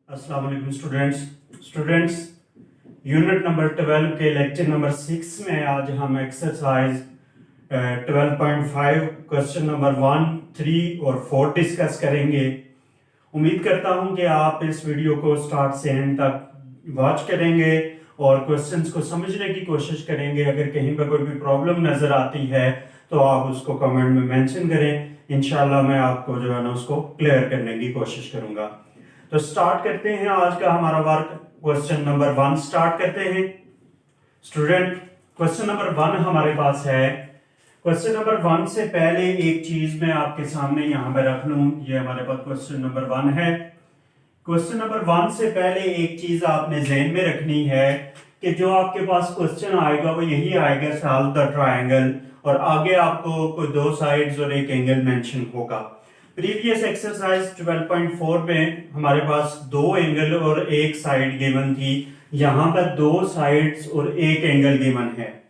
अस्सलाम वालेकुम students unit number 12 के लेक्चर नंबर 6 में आज हम एक्सरसाइज 12.5 क्वेश्चन नंबर 1, 3 और 4 डिस्कस करेंगे। उम्मीद करता हूं कि आप इस वीडियो को स्टार्ट से एंड तक वॉच करेंगे और क्वेश्चंस को समझने की कोशिश करेंगे। अगर कहीं पर कोई भी प्रॉब्लम नजर आती है तो आप उसको कमेंट में मेंशन करें। इंशाल्लाह मैं आपको जो है ना उसको क्लियर करने की कोशिश करूंगा। तो स्टार्ट करते हैं आज का हमारा वर्क। क्वेश्चन नंबर 1 स्टार्ट करते हैं। स्टूडेंट, क्वेश्चन नंबर 1 हमारे पास है। क्वेश्चन नंबर 1 से पहले एक चीज मैं आपके सामने यहां पर रख लूं। ये हमारे पास क्वेश्चन नंबर 1 है। क्वेश्चन नंबर 1 से पहले एक चीज आपने ध्यान में रखनी है कि जो आपके पास क्वेश्चन आएगा वो यही आएगा, सॉल्व द ट्रायंगल, और आगे आपको कोई दो साइड्स और एक एंगल मेंशन होगा। प्रीवियस एक्सरसाइज 12.4 में हमारे पास दो एंगल और एक साइड गिवन थी। यहां पर दो साइड्स और एक एंगल गिवन है।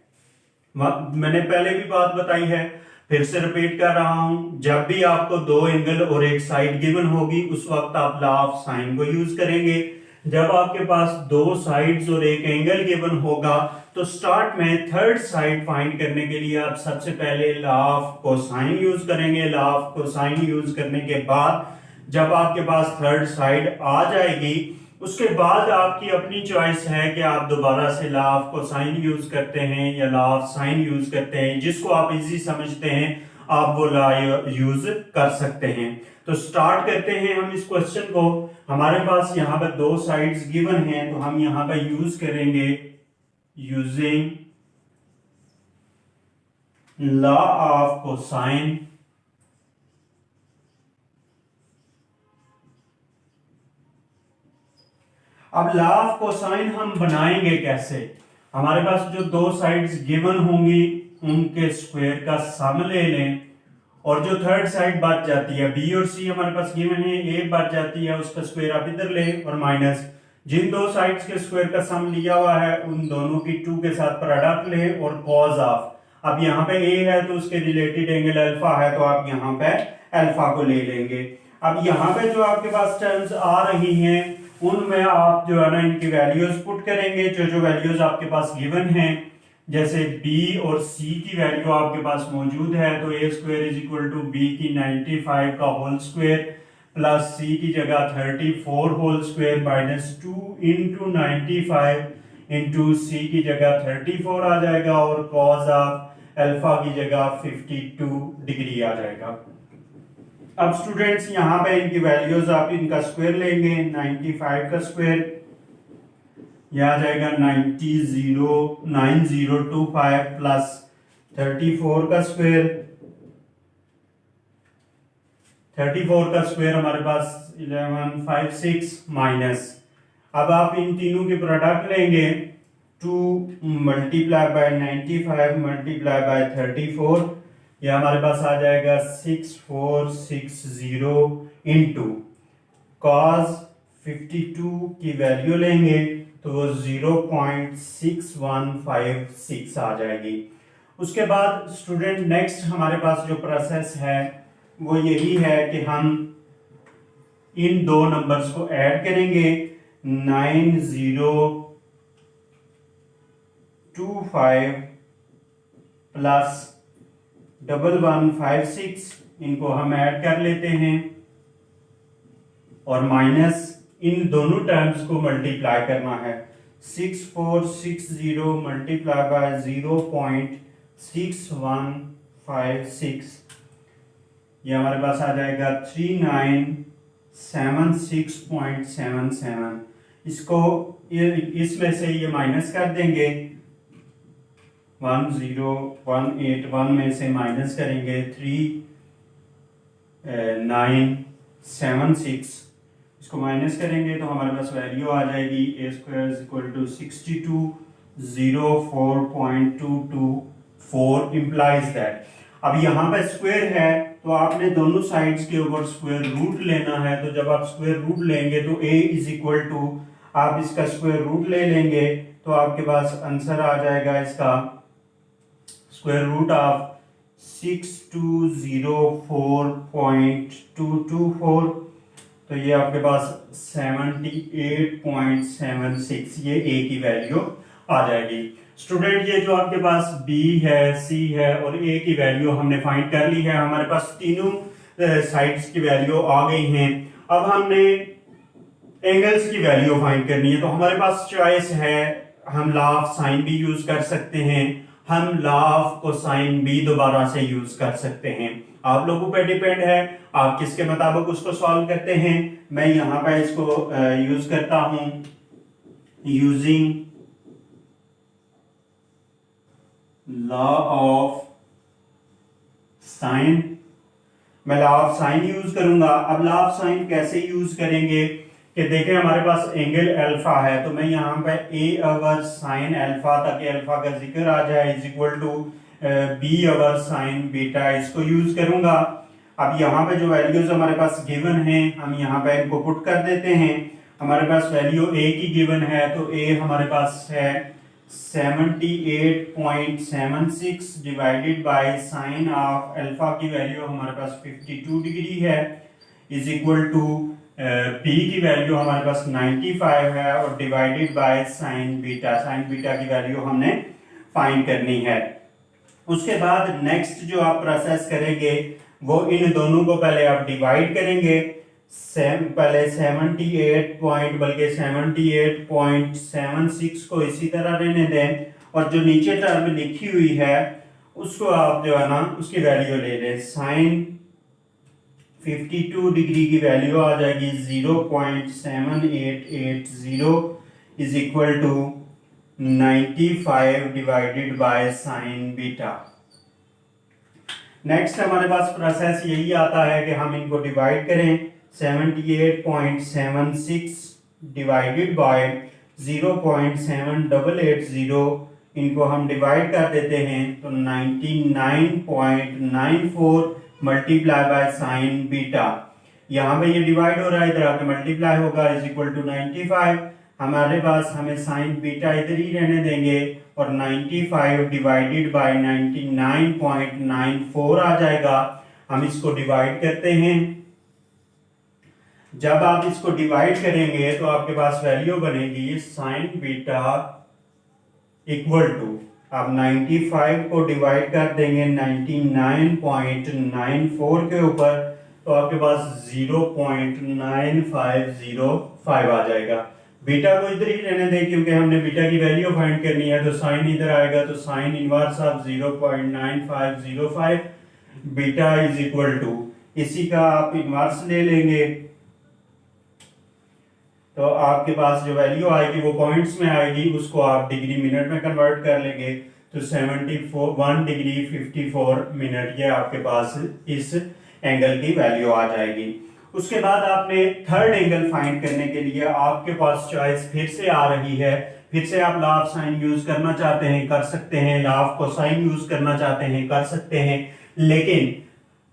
मैंने पहले भी बात बताई है, फिर से रिपीट कर रहा हूं। जब भी आपको दो एंगल और एक साइड गिवन होगी उस वक्त आप लॉ ऑफ साइन को यूज करेंगे। जब आपके पास दो साइड्स और एक एंगल गिवन होगा तो स्टार्ट में थर्ड साइड फाइंड करने के लिए आप सबसे पहले लॉ ऑफ कोसाइन यूज करेंगे। लॉ ऑफ कोसाइन यूज करने के बाद जब आपके पास थर्ड साइड आ जाएगी उसके बाद आपकी अपनी चॉइस है कि आप दोबारा से लॉ ऑफ कोसाइन यूज करते हैं या लॉ ऑफ साइन यूज करते हैं। जिसको आप इजी समझते हैं आप वो लॉ यूज कर सकते हैं। तो स्टार्ट करते हैं हम इस क्वेश्चन को। हमारे पास यहाँ पर दो साइड्स गिवन हैं तो हम यहाँ पर यूज करेंगे यूजिंग लॉ ऑफ कोसाइन। अब लॉ ऑफ कोसाइन हम बनाएंगे कैसे? हमारे पास जो दो साइड्स गिवन होंगी उनके स्क्वायर का सम ले लें और जो थर्ड साइड बच जाती है, बी और सी हमारे पास गिवन है, ए बच जाती है, उसका स्क्वायर आप इधर लें और माइनस जिन दो साइड्स के स्क्वायर का सम लिया हुआ है उन दोनों की 2 के साथ प्रोडक्ट लें और कॉज ऑफ। अब यहाँ पे ए है तो उसके रिलेटेड एंगल अल्फा है तो आप यहाँ पे अल्फा को ले लेंगे। अब यहाँ पे जो आपके पास टर्म्स आ रही हैं उनमें आप जो है ना इनकी वैल्यूज पुट करेंगे। जो वैल्यूज आपके पास गिवन हैं, जैसे b और c की वैल्यू आपके पास मौजूद है तो a square is equal to b की 95 का होल स्क्वायर प्लस c की जगह 34 whole square minus 2 into 95 into c की जगह 34 आ जाएगा और कॉस ऑफ अल्फा की जगह 52 डिग्री आ जाएगा। अब स्टूडेंट्स यहाँ पे इनकी वैल्यूज आप इनका स्क्वायर लेंगे। 95 का स्क्वायर यह आ जाएगा 9025 प्लस 34 का स्क्वायर। 34 का स्क्वायर हमारे पास 1156 माइनस, अब आप इन तीनों के प्रोडक्ट लेंगे 2 मल्टीप्लाई बाय 95 मल्टीप्लाई बाय 34, यह हमारे पास आ जाएगा 6460 इंटू कॉस 52 की वैल्यू लेंगे तो वो 0.6156 आ जाएगी। उसके बाद स्टूडेंट नेक्स्ट हमारे पास जो प्रोसेस है वो यही है कि हम इन दो नंबर्स को ऐड करेंगे। 9025 प्लस 1156 इनको हम ऐड कर लेते हैं और माइनस इन दोनों टर्म्स को मल्टीप्लाई करना है। 6460 मल्टीप्लाई बाय 0.6156 ये हमारे पास आ जाएगा 3976.77। इसको इसमें से ये माइनस कर देंगे, 10181 में से माइनस करेंगे 3976, इसको माइनस करेंगे तो हमारे पास वैल्यू आ जाएगी a square is equal to 6204.224 implies that. अब यहाँ पे स्क्वायर है तो आपने दोनों साइड्स के ऊपर स्क्वायर रूट लेना है। तो जब आप स्क्वायर रूट लेंगे तो a इज इक्वल टू आप इसका स्क्वायर रूट ले लेंगे तो आपके पास आंसर आ जाएगा इसका स्क्वायर रूट ऑफ 6204.224 तो ये आपके पास 78.76 ये ए की वैल्यू आ जाएगी। स्टूडेंट ये जो आपके पास बी है, सी है और ए की वैल्यू हमने फाइंड कर ली है। हमारे पास तीनों साइड्स की वैल्यू आ गई हैं। अब हमने एंगल्स की वैल्यू फाइंड करनी है। तो हमारे पास चॉइस है, हम लॉ ऑफ साइन भी यूज कर सकते हैं, हम लॉ ऑफ कोसाइन भी दोबारा से यूज कर सकते हैं। आप लोगों पे डिपेंड है आप किसके मुताबिक उसको सॉल्व करते हैं। मैं यहां पर इसको यूज करता हूं यूजिंग लॉ ऑफ साइन। मैं लॉ ऑफ साइन यूज करूंगा। अब लॉ ऑफ साइन कैसे यूज करेंगे कि देखें हमारे पास एंगल अल्फा है, तो मैं यहाँ पे ए अवर साइन अल्फा, ताकि अल्फा का जिक्र आ जाए, is equal to B over sine beta, इसको यूज करूंगा। अब यहाँ पे जो वैल्यूज हमारे पास गिवन हैं हम यहाँ पे इनको पुट कर देते हैं। हमारे पास वैल्यू ए की गिवन है, तो ए हमारे पास है 78.76 divided by sign of alpha की वैल्यू हमारे पास 52 डिग्री है, इज इक्वल टू पी की वैल्यू हमारे पास 95 है और डिवाइडेड बाय साइन बीटा की वैल्यू हमने फाइंड करनी है। उसके बाद नेक्स्ट जो आप प्रोसेस करेंगे वो इन दोनों को पहले आप डिवाइड करेंगे। पहले 78.76 को इसी तरह रहने दें और जो नीचे टर्म लिखी हुई है उसको आप जो है ना उसकी वैल्यू ले लें। साइन 52 डिग्री की वैल्यू आ जाएगी 0.7880 is equal to 95 divided by sine beta. Next हमारे पास प्रोसेस यही आता है कि हम इनको डिवाइड करें। 78.76 डिवाइडेड बाय 0.7880 इनको हम डिवाइड कर देते हैं, तो 99.94 मल्टीप्लाई बाय साइन बीटा। यहाँ पे ये डिवाइड हो रहा है, इधर आके मल्टीप्लाई होगा, इज इक्वल टू 95। हमारे पास हमें साइन बीटा इधर ही रहने देंगे और 95 डिवाइडेड बाय 99.94 आ जाएगा। हम इसको डिवाइड करते हैं। जब आप इसको डिवाइड करेंगे तो आपके पास वैल्यू बनेगी साइन बीटा इक्वल टू, आप 95 को डिवाइड कर देंगे 99.94 के ऊपर, तो आपके पास 0.9505 आ जाएगा। बीटा को इधर ही रहने दें क्योंकि हमने बीटा की वैल्यू फाइंड करनी है, तो साइन इधर आएगा, तो sine inverse of 0.9505 beta is equal to, इसी का आप इनवर्स ले लेंगे तो आपके पास जो वैल्यू आएगी वो पॉइंट्स में आएगी, उसको आप डिग्री मिनट में कन्वर्ट कर लेंगे, तो 71 डिग्री 54 मिनट ये आपके पास इस एंगल की वैल्यू आ जाएगी। उसके बाद आपने थर्ड एंगल फाइंड करने के लिए आपके पास चॉइस फिर से आ रही है। फिर से आप लॉ ऑफ साइन यूज करना चाहते हैं कर सकते हैं, लॉ ऑफ कोसाइन यूज करना चाहते हैं कर सकते हैं, लेकिन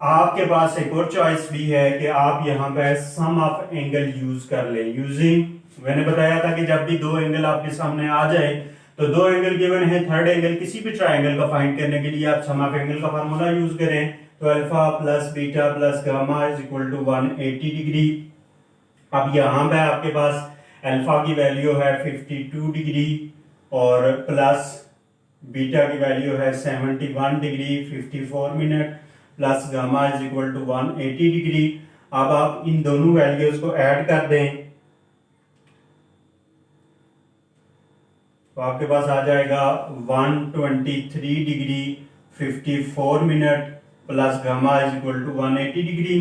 आपके पास एक और चॉइस भी है कि आप यहाँ पे सम ऑफ एंगल यूज कर लें। यूजिंग, मैंने बताया था कि जब भी दो एंगल आपके सामने आ जाए तो दो एंगल गिवन है, थर्ड एंगल किसी भी ट्रायंगल का फाइंड करने के लिए आप सम ऑफ एंगल का फार्मूला यूज करें, तो alpha plus beta plus gamma is equal to 180 degree. अब यहाँ पे आपके पास अल्फा की वैल्यू है 52 डिग्री और प्लस बीटा की वैल्यू है 71 degree 54 minute plus gamma is equal to 180 degree. अब आप इन दोनों वैल्यूज को ऐड कर दें तो आपके पास आ जाएगा 123 degree 54 minute plus gamma is equal to 180 degree.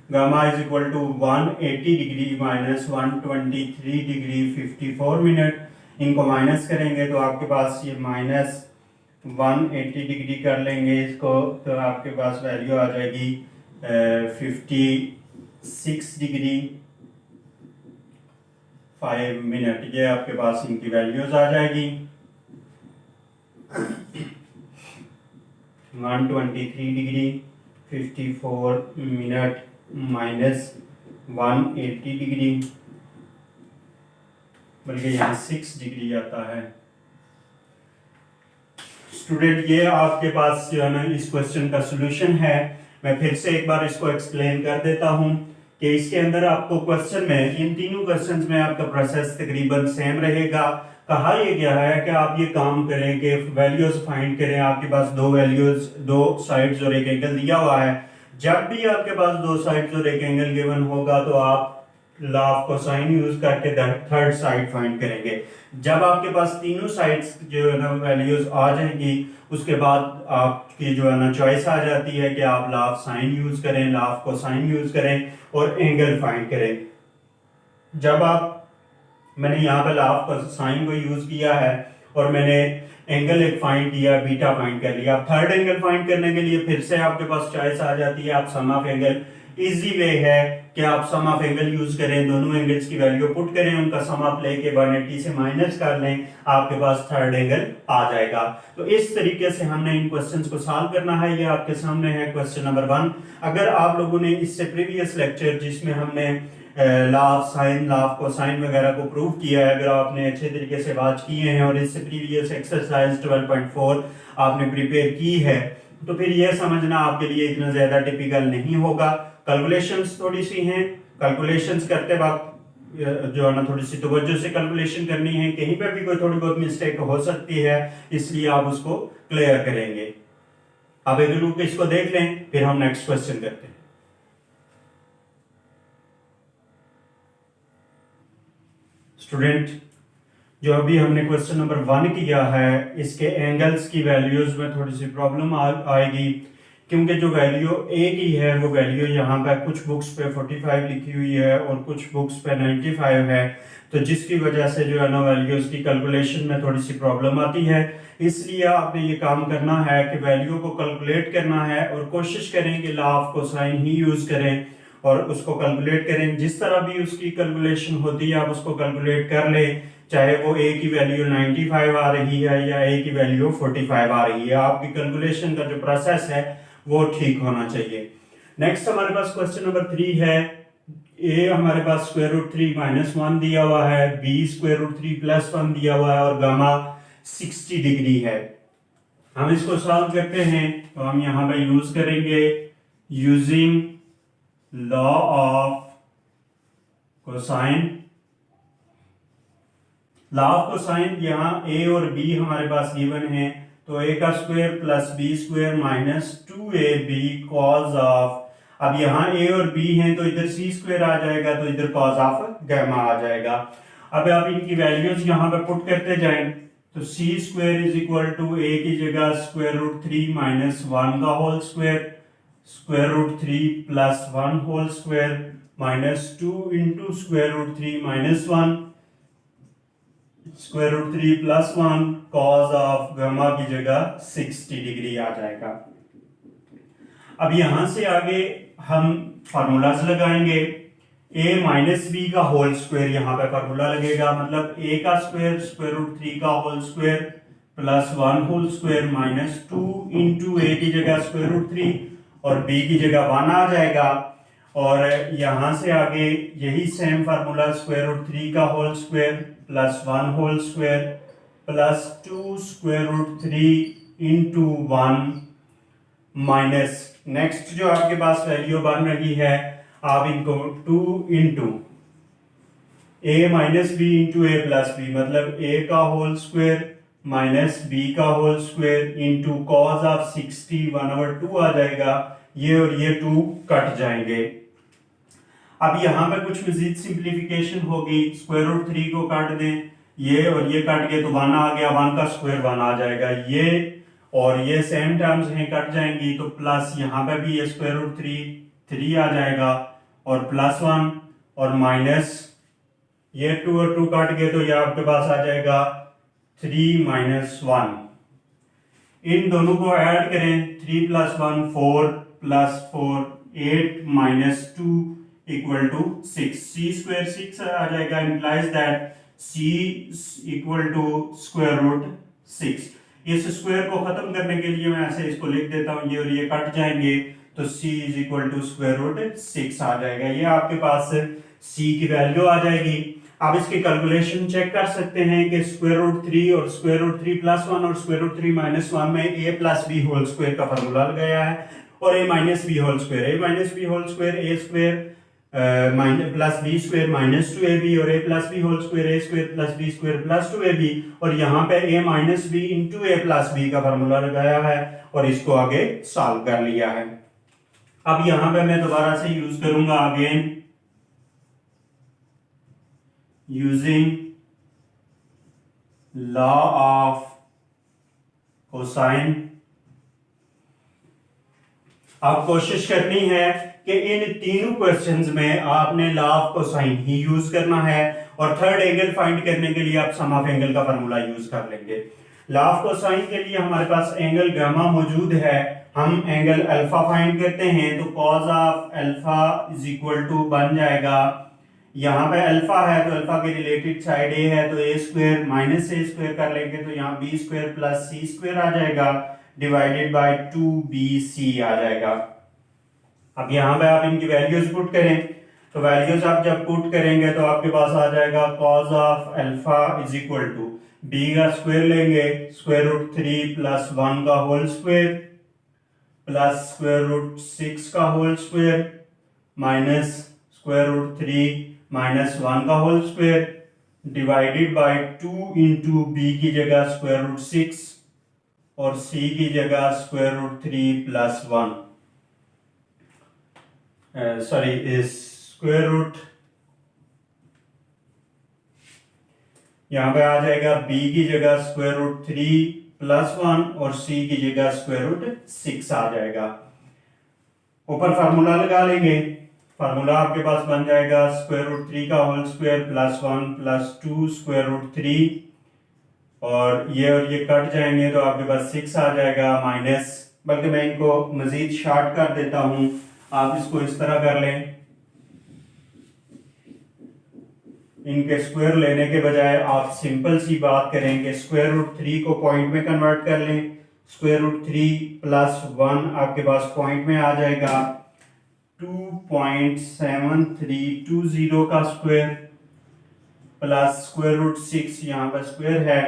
Gamma is equal to 180 degree minus 123 degree 54 minute, इनको माइनस करेंगे तो आपके पास ये माइनस 180 डिग्री कर लेंगे इसको, तो आपके पास वैल्यू आ जाएगी 56 डिग्री 5 मिनट। ये आपके पास इनकी वैल्यूज आ जाएगी 123 डिग्री 54 मिनट माइनस 180 डिग्री, बल्कि यहाँ 6 डिग्री आता है। स्टूडेंट ये आपके पास जो है ना इस क्वेश्चन का सॉल्यूशन है। मैं फिर से एक बार इसको एक्सप्लेन कर देता हूँ कि इसके अंदर आपको क्वेश्चन में, इन तीनों क्वेश्चंस में आपका प्रोसेस तकरीबन सेम रहेगा। कहा यह गया है कि आप ये काम करें कि वैल्यूज फाइंड करें। आपके पास दो वैल्यूज, दो साइड्स और एक एंगल दिया हुआ है। जब भी आपके पास दो साइड्स और एक एंगल गिवन होगा तो आप लॉ ऑफ कोसाइन यूज करके थर्ड साइड फाइंड करेंगे। जब आपके पास तीनों साइड्स जो है ना वैल्यूज आ जाएंगी, उसके बाद आपकी जो है ना चॉइस आ जाती है कि आप लॉ ऑफ साइन यूज करें, लॉ ऑफ कोसाइन यूज करें और एंगल फाइंड करें। जब आप, मैंने यहाँ पे लॉ ऑफ साइन को यूज किया है और मैंने एंगल एक फाइंड किया, बीटा फाइंड कर लिया। अब थर्ड एंगल फाइंड करने के लिए फिर से आपके पास चॉइस आ जाती है, आप sum of angle. Easy way है कि आप सम ऑफ एंगल यूज करें, दोनों एंगल्स की वैल्यू पुट करें, उनका सम ऑफ लेके 180 से माइनस कर लें, आपके पास थर्ड एंगल आ जाएगा। तो इस तरीके से हमने इन क्वेश्चंस को सॉल्व करना है। ये आपके सामने है क्वेश्चन नंबर 1। अगर आप लोगों ने इससे प्रीवियस लेक्चर जिसमें हमने law of sine, law of cosine वगैरह को प्रूव किया है, अगर आपने अच्छे तरीके से वॉच किए हैं और इससे प्रीवियस एक्सरसाइज 12.4 आपने प्रिपेयर की है, तो फिर यह समझना आपके लिए इतना ज्यादा टिपिकल नहीं होगा। कैलकुलेशंस थोड़ी सी हैं, कैलकुलेशंस करते वक्त जो है ना थोड़ी सी तवज्जो से कैलकुलेशन करनी है। कहीं पे भी कोई थोड़ी बहुत मिस्टेक हो सकती है, इसलिए आप उसको क्लियर करेंगे। अब एक लुक इसको देख लें, फिर हम नेक्स्ट क्वेश्चन करते हैं। स्टूडेंट, जो अभी हमने क्वेश्चन नंबर 1 किया है, इसके एंगल्स की वैल्यूज में थोड़ी सी प्रॉब्लम आएगी, क्योंकि जो वैल्यू ए की है वो वैल्यू यहाँ पे कुछ बुक्स पे 45 लिखी हुई है और कुछ बुक्स पे 95 है, तो जिसकी वजह से जो है ना वैल्यूज की कैलकुलेशन में थोड़ी सी प्रॉब्लम आती है। इसलिए आपने ये काम करना है कि वैल्यू को कैलकुलेट करना है और कोशिश करें कि law of cosine he use करें और उसको कैलकुलेट करें। जिस तरह भी उसकी कैलकुलेशन होती है आप उसको कैलकुलेट कर ले, चाहे वो ए की वैल्यू 95 आ रही है या ए की वैल्यू 45 आ रही है, आपकी कैलकुलेशन का जो प्रोसेस है वो ठीक होना चाहिए। नेक्स्ट हमारे पास क्वेश्चन नंबर 3 है। ए हमारे पास स्क्वायर रूट 3 माइनस 1 दिया हुआ है, बी स्क्वायर रूट 3 प्लस 1 दिया हुआ है और गामा 60 डिग्री है। हम इसको सॉल्व करते हैं तो हम यहाँ पे यूज करेंगे using law of cosine. Law of cosine, यहाँ ए और बी हमारे पास गिवन है, तो ए का square plus B square minus 2ab cos of, अब यहाँ ए और बी हैं तो इधर सी स्क्वायर आ जाएगा, तो इधर कॉज ऑफ गामा आ जाएगा। अब आप इनकी वैल्यूज यहाँ पे पुट करते जाएं, तो C square is equal to A की जगह स्क्वायर रूट 3 माइनस 1 का whole square, square root 3 plus 1 whole square minus 2 into square root 3 minus 1 square root 3 plus 1 cos of gamma की जगह 60 डिग्री आ जाएगा। अब यहां से आगे हम फार्मूलाज लगाएंगे। a माइनस बी का होल स्क्वायर यहाँ पे फार्मूला लगेगा, मतलब a का स्क्वायर स्क्वायर रूट 3 का whole square plus 1 whole square minus 2 into a की जगह स्क्वायर रूट 3 और b की जगह 1 आ जाएगा। और यहां से आगे यही सेम फार्मूला स्क्वायर रूट 3 का whole square plus 1 whole square plus 2 square root 3 into 1 minus, next जो आपके पास वैल्यू बन रही है, आप इनको 2 into A minus B into A plus B, मतलब ए का होल स्क्वायर माइनस बी का whole square into cos of 60 1/2 आ जाएगा। ये और ये 2 कट जाएंगे। अब यहाँ पे कुछ मजीद सिंप्लीफिकेशन होगी, स्क्वायर रूट 3 को काट दें, ये और ये काट गए तो 1 आ गया, 1 का स्क्वायर 1 आ जाएगा, ये और ये सेम टर्म्स हैं कट जाएंगी, तो प्लस यहाँ पे भी ये स्क्वायर रूट 3 आ जाएगा और प्लस 1 और माइनस ये 2 और 2 काट गए तो ये आपके पास आ जाएगा 3 माइनस 1। इन दोनों को ऐड करें, 3 plus 1 4 plus 4 8 minus 2 equal to 6, C square 6 आ जाएगा, implies that C equal to square root 6। इस स्क्वायर को खत्म करने के लिए मैं ऐसे इसको लिख देता हूं, ये और ये कट जाएंगे तो c is equal to square root 6 आ जाएगा। ये आपके पास c की वैल्यू आ जाएगी। आप इसकी कैलकुलेशन चेक कर सकते हैं कि स्क्वायर रूट 3 और स्क्वायर रूट 3 प्लस 1 और स्क्वायर रूट 3 माइनस 1 में a plus b whole square का फार्मूला लगाया है और a minus b whole square, a minus b whole square a square plus B square minus 2ab और a plus B whole square a square plus B square plus 2ab, और यहाँ पे a minus B into A plus B का formula लगाया है और इसको आगे सॉल्व कर लिया है। अब यहाँ पे मैं दोबारा से यूज करूंगा again using law of cosine. अब कोशिश करनी है कि इन तीनों क्वेश्चंस में आपने law of cosine he use करना है और थर्ड एंगल फाइंड करने के लिए आप सम ऑफ एंगल का फार्मूला यूज कर लेंगे। लॉ ऑफ कोसाइन के लिए हमारे पास एंगल गामा मौजूद है, हम एंगल अल्फा फाइंड करते हैं तो cos of alpha is equal to बन जाएगा, यहाँ पे अल्फा है तो अल्फा के रिलेटेड साइड ए है तो ए स्क्वायर माइनस ए स्क्वायर कर लेंगे तो यहाँ बी स्क्वायर प्लस सी स्क्वायर आ जाएगा डिवाइडेड बाय 2bc आ जाएगा। अब यहाँ पे आप इनकी वैल्यूज पुट करें तो वैल्यूज आप जब पुट करेंगे तो आपके पास आ जाएगा cos of alpha is equal to B का स्क्वायर लेंगे स्क्वायर रूट 3 प्लस 1 का whole square plus square root 6 का whole square minus square root 3 minus 1 का whole square divided by 2 into B की जगह स्क्वायर रूट 6 और c की जगह स्क्वायर रूट 3 प्लस 1 सॉरी इस स्क्वायर रूट, यहां पे आ जाएगा b की जगह स्क्वायर रूट 3 प्लस 1 और c की जगह स्क्वायर रूट 6 आ जाएगा। ऊपर फार्मूला लगा लेंगे, फार्मूला आपके पास बन जाएगा स्क्वायर रूट 3 का whole square plus 1 plus 2 square root 3 और ये कट जाएंगे तो आपके पास 6 आ जाएगा माइनस, बल्कि मैं इनको मजीद शार्ट कर देता हूं, आप इसको इस तरह कर लें, इनके स्क्वायर लेने के बजाय आप सिंपल सी बात करें कि स्क्वायर रूट 3 को पॉइंट में कन्वर्ट कर लें, स्क्वायर रूट 3 प्लस 1 आपके पास पॉइंट में आ जाएगा 2.7320 का स्क्वायर प्लस स्क्वायर रूट 6 यहाँ पर स्क्वायर है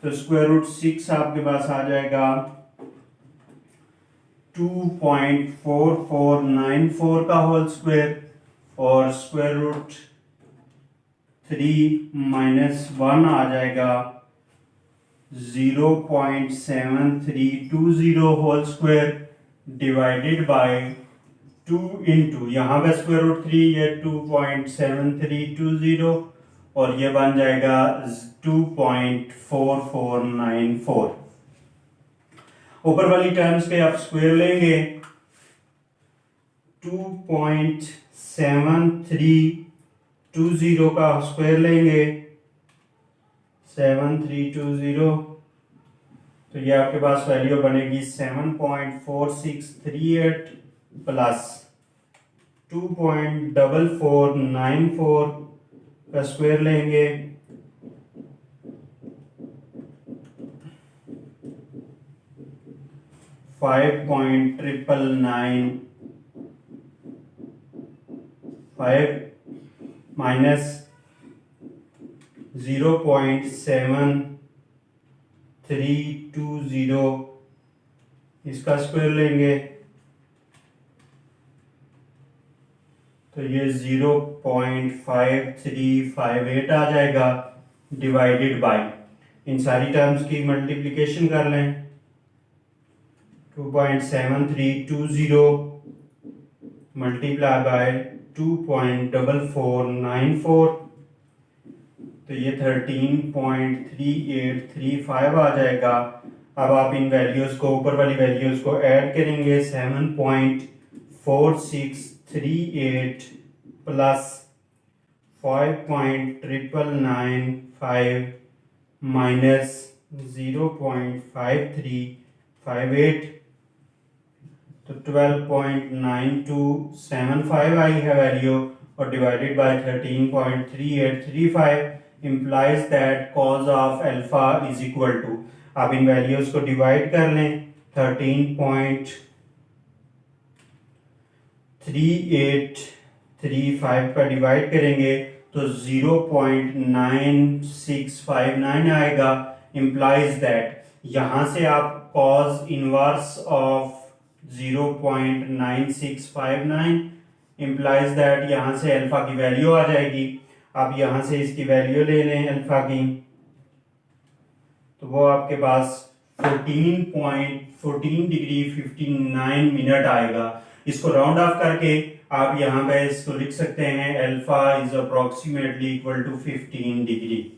तो स्क्वायर रूट 6 आपके पास आ जाएगा 2.4494 का होल स्क्वायर और स्क्वायर रूट 3 माइनस 1 आ जाएगा 0.7320 whole square divided by 2 into यहाँ पे स्क्वायर रूट 3 ये 2.7320 और ये बन जाएगा 2.4494। ऊपर वाली टर्म्स के आप स्क्वायर लेंगे 2.7320 का स्क्वायर लेंगे 7320 तो ये आपके पास वैल्यू बनेगी 7.4638 प्लस 2.4494 का स्क्वायर लेंगे 5.999 माइनस 0.7320 इसका स्क्वायर लेंगे तो ये 0.5358 आ जाएगा डिवाइडेड बाय, इन सारी टर्म्स की मल्टीप्लिकेशन कर लें 2.7320 मल्टीप्लाई बाय 2.4494 तो ये 13.3835 आ जाएगा। अब आप इन वैल्यूज को ऊपर वाली वैल्यूज को ऐड करेंगे 7.4638 प्लस 5.999 माइनस 0.5358 तो 12.9275 आई है वैल्यू और divided bye 13.3835 implies that cos of alpha is equal to, आप इन वैल्यूज को डिवाइड कर लें 13.3835 का डिवाइड करेंगे तो 0.9659 आएगा, implies that यहां से आप cos inverse of 0.9659 implies that यहाँ से अल्फा की वैल्यू आ जाएगी। आप यहाँ से इसकी वैल्यू ले लें अल्फा की, तो वो आपके पास 14 डिग्री 59 मिनट आएगा। इसको राउंड ऑफ करके आप यहाँ पे इसको लिख सकते हैं alpha is approximately equal to 15 degree.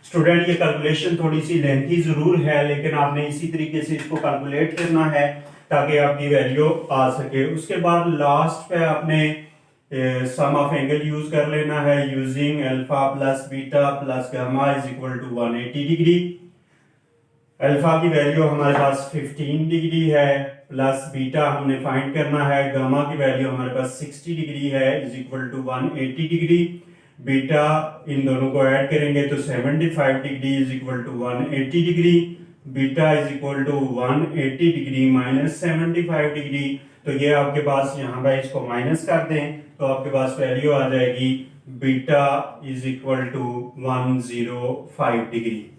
Student ये कैलकुलेशन थोड़ी सी लेंथी जरूर है, लेकिन आपने इसी तरीके से इसको कैलकुलेट करना है ताकि आपकी वैल्यू आ सके। उसके बाद लास्ट पे आपने सम ऑफ एंगल यूज कर लेना है using alpha plus beta plus gamma is equal to 180 degree. Alpha की वैल्यू हमारे पास 15 डिग्री है, प्लस बीटा हमने फाइंड करना है, गामा की वैल्यू हमारे पास 60 डिग्री है is equal to 180 degree. Beta इन दोनों को ऐड करेंगे तो 75 degree is equal to 180 degree. Beta is equal to 180 degree minus 75 degree. तो ये आपके पास यहाँ पे इसको माइनस कर दें तो आपके पास वैल्यू आ जाएगी beta is equal to 105 degree.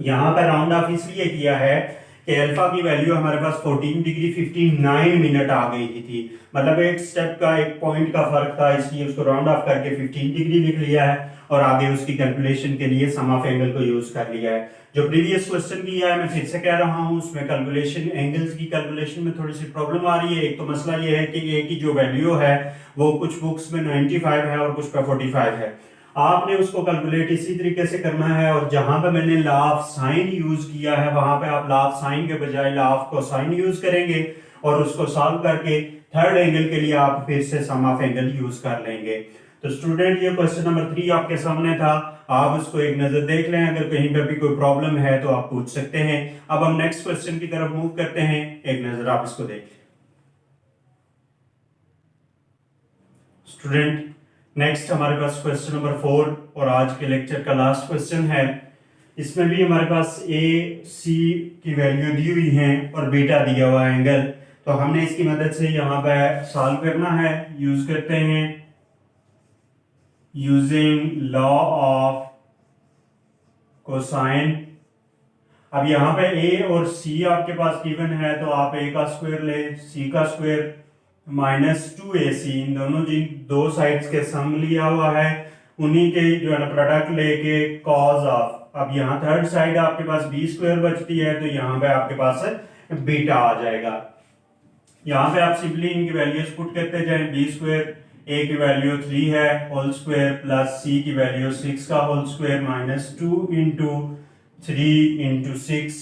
यहाँ पर राउंड ऑफ इसलिए किया है कि अल्फा की वैल्यू हमारे पास 14 डिग्री 59 मिनट आ गई थी, मतलब एक स्टेप का एक पॉइंट का फर्क था, इसलिए उसको राउंड ऑफ करके 15 डिग्री लिख लिया है और आगे उसकी कैलकुलेशन के लिए सम ऑफ एंगल को यूज कर लिया है। जो प्रीवियस क्वेश्चन किया है मैं फिर से कह रहा हूं, उसमें कैलकुलेशन एंगल्स की कैलकुलेशन में थोड़ी सी प्रॉब्लम आ रही है। एक तो मसला ये है कि ए की जो वैल्यू है वो कुछ बुक्स में 95 है और कुछ पे 45 है। आपने उसको कैलकुलेट इसी तरीके से करना है और जहां पे मैंने लॉ ऑफ साइन यूज किया है वहां पे आप लॉ ऑफ साइन के बजाय लॉ ऑफ कोसाइन यूज करेंगे और उसको सॉल्व करके थर्ड एंगल के लिए आप फिर से सम ऑफ एंगल यूज कर लेंगे। तो स्टूडेंट ये क्वेश्चन नंबर 3 आपके सामने था, आप उसको एक नजर देख लें, अगर कहीं पे भी कोई प्रॉब्लम है तो आप पूछ सकते हैं। अब हम नेक्स्ट क्वेश्चन की तरफ मूव करते हैं, एक नजर आप इसको देख लें। स्टूडेंट नेक्स्ट हमारे पास क्वेश्चन नंबर 4 और आज के लेक्चर का लास्ट क्वेश्चन है। इसमें भी हमारे पास ए सी की वैल्यू दी हुई है और बीटा दिया हुआ एंगल, तो हमने इसकी मदद से यहाँ पे सॉल्व करना है। यूज करते हैं यूजिंग लॉ ऑफ कोसाइन। अब यहाँ पे ए और सी आपके पास गिवन है तो आप ए का स्क्वायर ले, सी का स्क्वायर माइनस 2ac, इन दोनों जिन दो साइड्स के सम लिया हुआ है उन्हीं के जो है ना प्रोडक्ट लेके कॉज ऑफ, अब यहाँ थर्ड साइड आपके पास बी स्क्वायर बचती है तो यहाँ पे आपके पास बीटा आ जाएगा। यहाँ पे आप सिंपली इनकी वैल्यूज पुट करते जाएं, बी स्क्वायर ए की वैल्यू 3 है होल स्क्वायर प्लस सी की वैल्यू 6 का whole square minus 2 into 3 into 6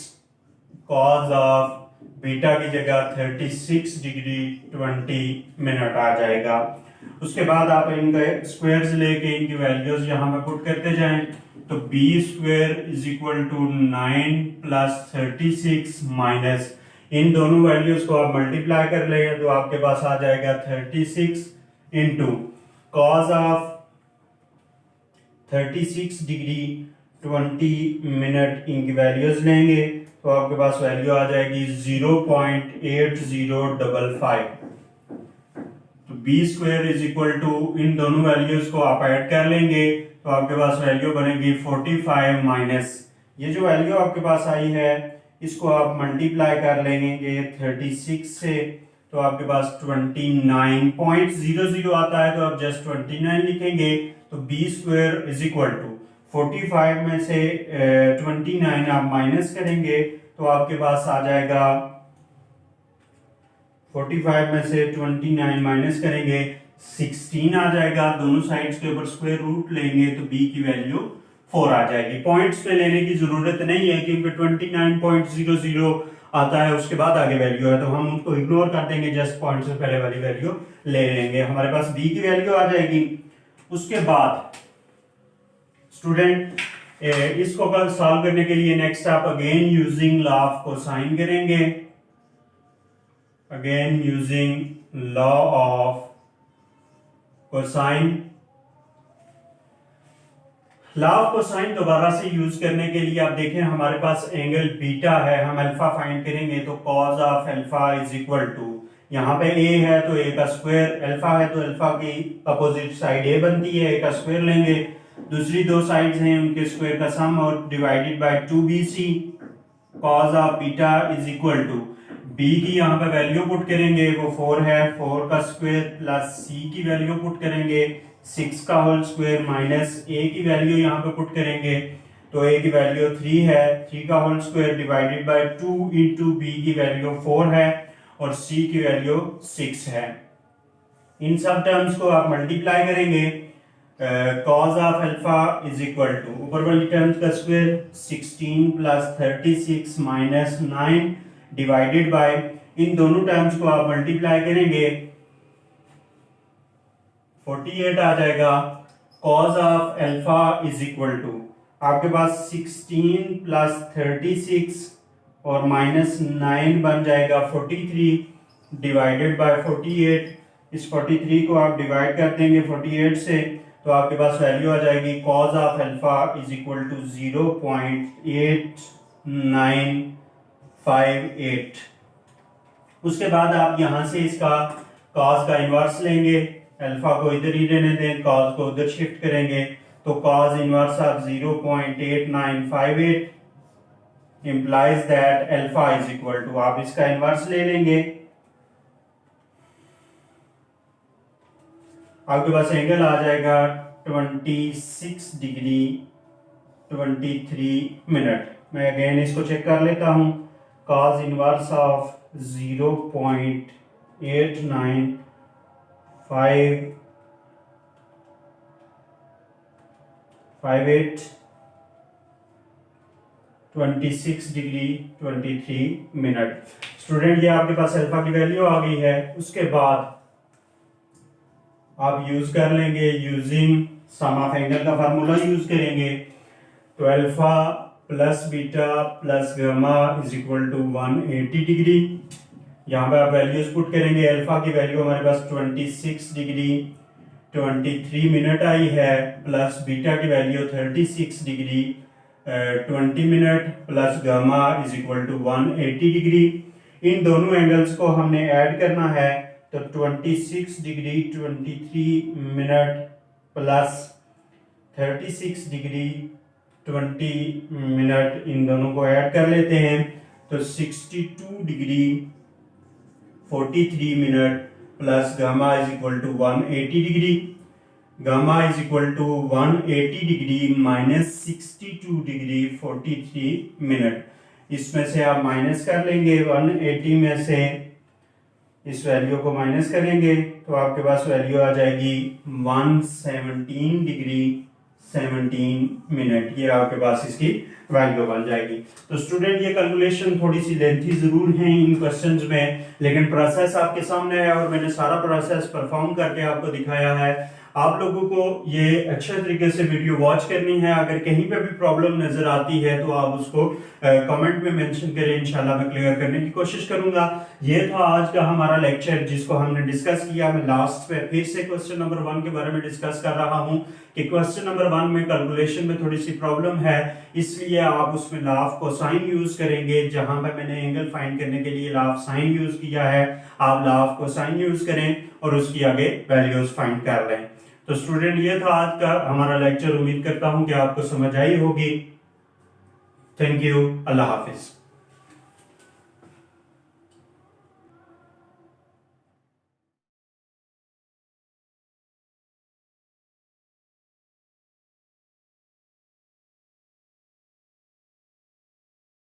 cos of beta की जगह 36 डिग्री 20 मिनट आ जाएगा। उसके बाद आप इनके स्क्वायर्स लेके इनकी वैल्यूज यहाँ पे पुट करते जाएं तो B square is equal to 9 plus 36 minus इन दोनों वैल्यूज को आप मल्टीप्लाई कर लें तो आपके पास आ जाएगा 36 into cos of 36 degree 20 minute इनकी वैल्यूज लेंगे तो आपके पास वैल्यू आ जाएगी 0.8055। तो B square is equal to इन दोनों वैल्यूज को आप ऐड कर लेंगे तो आपके पास वैल्यू बनेगी 45 माइनस ये जो वैल्यू आपके पास आई है इसको आप मल्टीप्लाई कर लेंगे 36 से तो आपके पास 29.00 आता है तो आप जस्ट 29 लिखेंगे तो B square is equal to 45 में से 29 आप माइनस करेंगे तो आपके पास आ जाएगा 45 में से 29 माइनस करेंगे 16 आ जाएगा। दोनों साइड्स के ऊपर स्क्वायर रूट लेंगे तो b की वैल्यू 4 आ जाएगी। पॉइंट्स पे लेने की जरूरत नहीं है क्योंकि 29.00 आता है उसके बाद आगे वैल्यू है तो हम उनको इग्नोर कर देंगे, जस्ट पॉइंट से पहले वाली वैल्यू ले लेंगे। हमारे पास b की वैल्यू आ जाएगी। उसके बाद स्टूडेंट इसको सॉल्व करने के लिए नेक्स्ट आप again using law of cosine करेंगे, again using law of cosine. Law of cosine दोबारा से यूज करने के लिए आप देखें हमारे पास एंगल बीटा है, हम अल्फा फाइंड करेंगे तो cos of alpha is equal to यहाँ पे a है तो a का स्क्वायर, अल्फा है तो अल्फा की अपोजिट साइड a बनती है, a का स्क्वायर लेंगे, दूसरी दो साइड्स हैं उनके स्क्वायर का सम और divided by 2bc cos of beta is equal to b की यहाँ पे वैल्यू पुट करेंगे, वो 4 है, 4 का स्क्वायर प्लस c की वैल्यू पुट करेंगे 6 का होल स्क्वायर माइनस a की वैल्यू यहाँ पे पुट करेंगे, तो a की वैल्यू 3 है, 3 का whole square divided by 2 into b की वैल्यू 4 है और c की वैल्यू 6 है। इन सब टर्म्स को आप मल्टीप्लाई करेंगे, cos of alpha is equal to ऊपर वाली टर्म्स का square 16 plus 36 minus 9 divided by, इन दोनों टर्म्स को आप मल्टीप्लाई करेंगे 48 आ जाएगा। cos of alpha is equal to आपके पास 16 प्लस 36 और माइनस 9 बन जाएगा 43 डिवाइडेड बाय 48। इस 43 को आप डिवाइड कर देंगे 48 से, तो आपके पास वैल्यू आ जाएगी cos of alpha is equal to 0.8958। उसके बाद आप यहां से इसका cos का इनवर्स लेंगे, अल्फा को इधर ही रहने दें, cos को उधर शिफ्ट करेंगे, तो cos inverse of 0.8958 implies that alpha is equal to, आप इसका इनवर्स ले लेंगे, आपके पास एंगल आ जाएगा 26 डिग्री 23 मिनट। मैं अगेन इसको चेक कर लेता हूं, cos inverse of 0.8958 26 degree 23 minute. Student ये आपके पास अल्फा की वैल्यू आ गई है। उसके बाद आप यूज कर लेंगे यूजिंग सम ऑफ एंगल का फार्मूला यूज करेंगे, तो alpha plus beta plus gamma is equal to 180 degree. यहाँ पे आप वैल्यूज पुट करेंगे, अल्फा की वैल्यू हमारे पास 26 डिग्री 23 मिनट आई है, प्लस बीटा की value 36 degree 20 minute plus gamma is equal to 180 degree. इन दोनों एंगल्स को हमने ऐड करना है, तो 26 degree 23 minute plus 36 degree 20 minute, इन दोनों को ऐड कर लेते हैं, तो 62 degree 43 minute plus gamma is equal to 180 degree. Gamma is equal to 180 degree minus 62 degree 43 minute. इसमें से आप माइनस कर लेंगे, 180 में से इस वैल्यू को माइनस करेंगे, तो आपके पास वैल्यू आ जाएगी 117 डिग्री 17 मिनट। ये आपके पास इसकी वैल्यू बन जाएगी। तो स्टूडेंट ये कैलकुलेशन थोड़ी सी लेंथी जरूर है इन क्वेश्चंस में, लेकिन प्रोसेस आपके सामने है और मैंने सारा प्रोसेस परफॉर्म करके आपको दिखाया है। आप लोगों को ये अच्छे तरीके से वीडियो वॉच करनी है। अगर कहीं पे भी प्रॉब्लम नजर आती है तो आप उसको कमेंट में मेंशन करें, इंशाल्लाह मैं क्लियर करने की कोशिश करूंगा। ये था आज का हमारा लेक्चर जिसको हमने डिस्कस किया। मैं लास्ट पे फिर से क्वेश्चन नंबर 1 के बारे में डिस्कस कर रहा हूं कि क्वेश्चन नंबर 1 में कैलकुलेशन में थोड़ी सी प्रॉब्लम है, इसलिए आप उसमें लॉ ऑफ कोसाइन यूज करेंगे। जहां पे मैंने एंगल फाइंड करने के लिए लॉ ऑफ साइन यूज किया है, आप लॉ ऑफ कोसाइन यूज करें और उसकी आगे वैल्यूज फाइंड कर लें। तो स्टूडेंट ये था आज का हमारा लेक्चर। उम्मीद करता हूं कि आपको समझ आई होगी। Thank you, Allah Hafiz.